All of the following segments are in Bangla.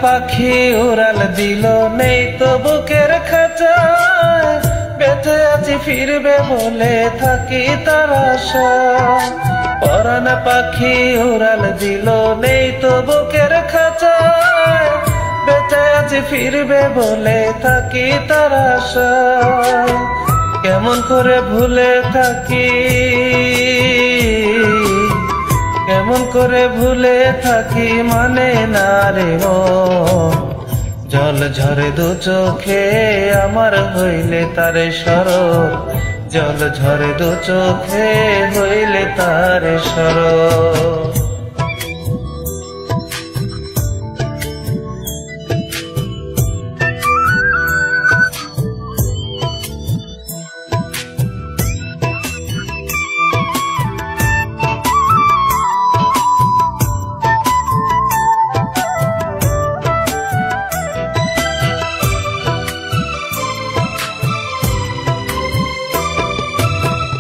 পাখি উড়াল দিল নেই তো বুকের খাঁচায়, বেঁচে আছি ফিরবে বলে থাকি তার আশা। পরাণ পাখি উড়াল দিল নেই তো বুকের খাঁচায়, বেঁচে আছি ফিরবে বলে থাকি তার আশা। কেমন করে ভুলে থাকি, কেমন করে ভুলে থাকি মানে না রে মন। জল ঝরে দু চোখে আমার হইলে তারে স্মরণ, জল ঝরে দু চোখে হইলে তারে স্মরণ।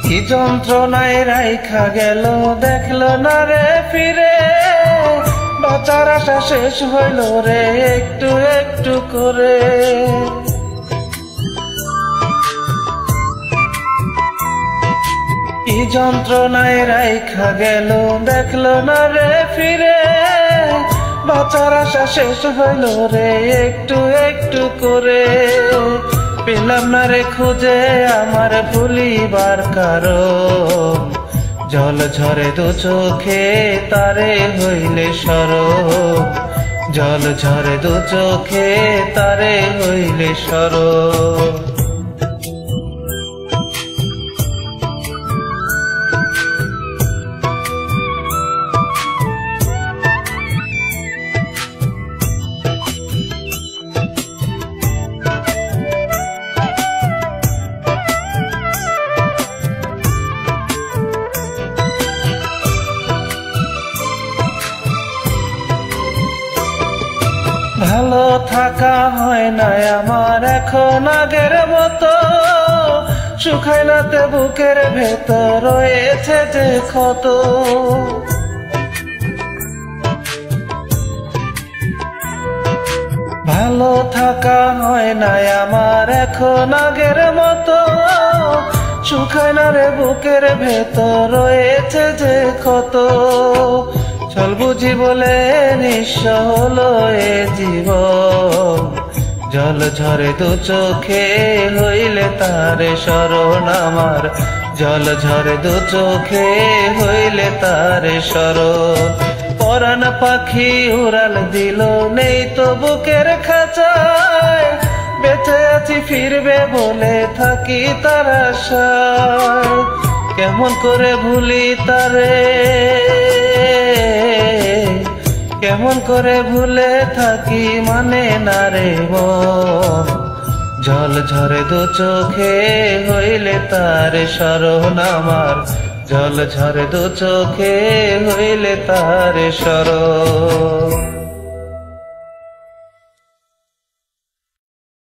কি যন্ত্রণায় রাইখা গেল দেখলো না রে ফিরে, বাঁচার আশা শেষ হইল রে একটু একটু করে। কি যন্ত্রণায় রাইখা গেল দেখলো না রে ফিরে, বাঁচার আশা শেষ হইল রে একটু একটু করে। পেলাম না রে খুঁজে আমার ভুলিবার কারণ, জল ঝরে দু চোখে তারে হইলে স্মরণ, জল ঝরে দু চোখে তারে হইলে স্মরণ। ভালো থাকা হয় না আমার এখন আগের মতো, শুকায় নাতে বুকের ভেতর রয়েছে যে ক্ষত। ভালো থাকা হয় না আমার এখন আগের মতো, শুকায় না রে বুকের ভেতর রয়েছে যে ক্ষত। চল বুঝি বলে নিঃস্ব হলো এ জীবন, জল ঝরে দু চোখে হইলে তারে স্মরণ আমার, জল ঝরে দু চোখে হইলে তারে স্মরণ। পরাণ পাখি উড়াল দিল নেই তো বুকের খাঁচায়, বেঁচে আছি ফিরবে বলে থাকি তার আশায়। কেমন করে ভুলি তারে, কেমন করে ভুলে থাকি মানে না রে মন। জল ঝরে দু চোখে হইলে তারে স্মরণ আমার, জল ঝরে দু চোখে হইলে তারে স্মরণ।